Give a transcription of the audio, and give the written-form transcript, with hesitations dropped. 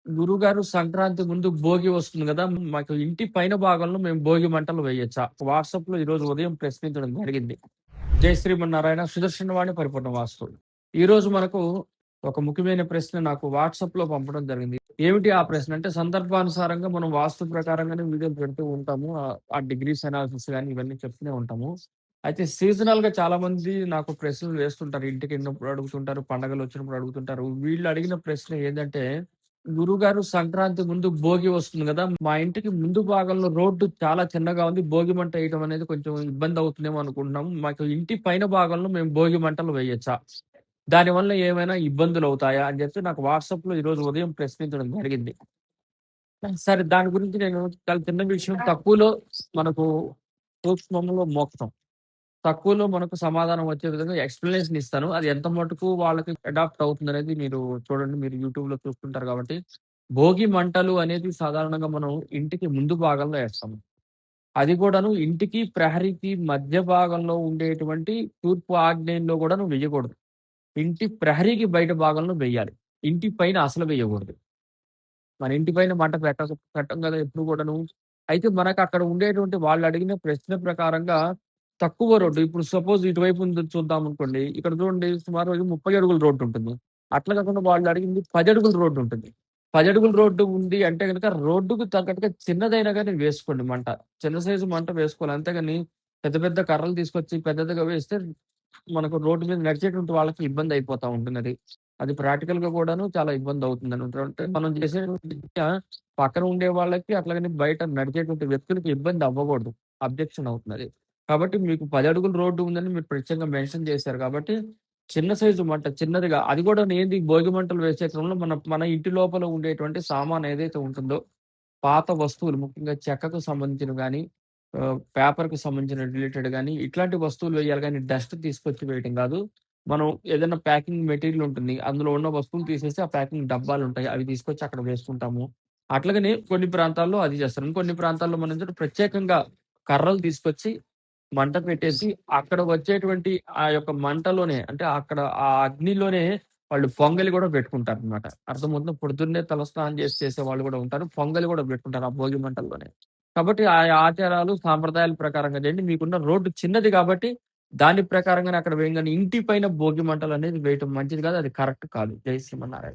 గురువుగారు సంక్రాంతి ముందు భోగి వస్తుంది గదా! మాకు ఇంటి పైన భాగంలో మేము భోగి మంటలు వేయొచ్చా? వాట్సాప్‌లో ఈరోజు ఉదయం ప్రశ్నించడం జరిగింది. జై శ్రీమన్నారాయణ సుదర్శనవాణి పరిపూర్ణ వాస్తు. ఈరోజు మనకు ఒక ముఖ్యమైన ప్రశ్న నాకు వాట్సాప్‌లో పంపడం జరిగింది. ఏమిటి ఆ ప్రశ్న అంటే సందర్భానుసారంగా మనం వాస్తు ప్రకారంగానే వీడియోలు పెడుతూ ఉంటాము. ఆ డిగ్రీస్ అనాలిసిస్ గాని ఇవన్నీ చెప్తూనే ఉంటాము. అయితే సీజనల్‌గా చాలామంది నాకు ప్రశ్నలు వేస్తుంటారు. ఇంటికెళ్ళినప్పుడు అడుగుతుంటారు, పండగలొచ్చినప్పుడు అడుగుతుంటారు. వీళ్ళు అడిగిన ప్రశ్న ఏందంటే గురువుగారు సంక్రాంతి ముందు భోగి వస్తుంది గదా! మా ఇంటికి ముందు భాగంలో రోడ్డు చాలా చిన్నగా ఉంది. భోగి మంట ఏయటం అనేది కొంచెం ఇబ్బందవుతుందేమో అనుకుంటున్నాం. మాకు ఇంటి పైన భాగంలో మేము భోగి మంటలు వేయొచ్చా? దానివల్ల ఏమైనా ఇబ్బందులవుతాయా? అని జెప్పి నాకు వాట్సాప్‌లో ఈరోజు ఉదయం ప్రశ్నించడం జరిగింది. సరే దాని గురించి నేను చాలా చిన్న విషయం తక్కువలో మనకు సూక్ష్మంలో మోక్షం. తక్కువలో మనకు సమాధానం వచ్చే విధంగా ఎక్స్‌ప్లనేషన్ ఇస్తాను. అది ఎంత మటుకు వాళ్ళకి అడాప్ట్ అవుతుందనేది మీరు చూడండి. మీరు యూట్యూబ్‌లో చూస్తుంటారు కాబట్టి. భోగి మంటలు అనేది సాధారణంగా మనం ఇంటికి ముందు భాగంలో ఏస్తాము. అది కూడాను ఇంటికి, ప్రహరీకి మధ్య భాగంలో ఉండేటువంటి తూర్పు ఆగ్నేయంలో గూడాను వెయ్యకూడదు. ఇంటి ప్రహరీకి బయట భాగంలో వెయ్యాలి. ఇంటి పైన అసలు వెయ్యకూడదు. మన ఇంటి పైన మంట పెట్టం గదా! ఎప్పుడు కూడాను. అయితే మనకక్కడ ఉండేటువంటి వాళ్ళడిగిన ప్రశ్న ప్రకారంగా తక్కువ రోడ్డు ఇప్పుడు సపోజ్ ఇటువైపు ఉంది చూద్దామనుకోండి. ఇక్కడ చూడండి సుమారు 30 అడుగుల రోడ్డుంటుంది. అట్లా కాకుండా వాళ్ళడిగింది 10 అడుగుల రోడ్డుంటుంది. 10 అడుగుల రోడ్డు ఉంది అంటే గనక రోడ్డుకు తగ్గట్టుగా చిన్నదైనా గాని వేసుకోండి మంట. చిన్న సైజు మంట వేసుకోవాలి. అంతేగాని పెద్ద పెద్ద కర్రలు తీసుకొచ్చి పెద్దదిగా వేస్తే మనకు రోడ్డు మీద నడిచేటువంటి వాళ్ళకి ఇబ్బందయిపోతా ఉంటున్నది. అది ప్రాక్టికల్‌గా కూడాను చాలా ఇబ్బందవుతుందనమాట. అంటే మనం చేసేటువంటి విద్య పక్కన ఉండే వాళ్ళకి అట్లాగని బయట నడిచేటువంటి వ్యక్తులకి ఇబ్బంది అవ్వకూడదు. అబ్జెక్షన్ అవుతుందది. కాబట్టి మీకు 10 అడుగుల రోడ్డు ఉందని మీరు ప్రత్యేకంగా మెన్షన్ చేశారు కాబట్టి, చిన్న సైజు మంట చిన్నదిగా అది కూడా ఏంది భోగి మంటలు వేసే క్రమంలో మన మన ఇంటి లోపల ఉండేటువంటి సామాను ఏదైతే ఉంటుందో పాత వస్తువులు ముఖ్యంగా చెక్కకు సంబంధించినవి గాని, పేపర్‌కి సంబంధించిన రిలేటెడ్ గాని, ఇట్లాంటి వస్తువులు వేయాలి గానీ, డస్ట్ తీసుకొచ్చి వేయటం గాదు. మనం ఏదైనా ప్యాకింగ్ మెటీరియల్ ఉంటుంది. అందులో ఉన్న వస్తువులు తీసేసి ఆ ప్యాకింగ్ డబ్బాలుంటాయి. అవి తీసుకొచ్చి అక్కడ వేసుకుంటాము. అట్లాగనే కొన్ని ప్రాంతాల్లో అది చేస్తారు. ఇంకొన్ని ప్రాంతాల్లో మనం చూడు ప్రత్యేకంగా కర్రలు తీసుకొచ్చి మంట పెట్టేసి, అక్కడ వచ్చేటువంటి ఆ యొక్క మంటలోనే అంటే అక్కడ ఆ అగ్నిలోనే వాళ్ళు పొంగలి గూడా పెట్టుకుంటారనమాట. అర్థమవుతుందా? పొద్దున్నే తలస్నానం చేసి చేసేవాళ్ళు గూడా ఉంటారు. పొంగలి గూడా పెట్టుకుంటారు ఆ భోగి మంటల్లోనే. కాబట్టి ఆ ఆచారాలు, సాంప్రదాయాల ప్రకారంగా చేయండి. మీకున్న రోడ్డు చిన్నది కాబట్టి దాని ప్రకారంగానే అక్కడ వేయంగానే ఇంటి పైన భోగి మంటలనేది వేయటం మంచిది కాదు. అది కరెక్ట్ కాదు. జై శ్రీమన్నారాయణ.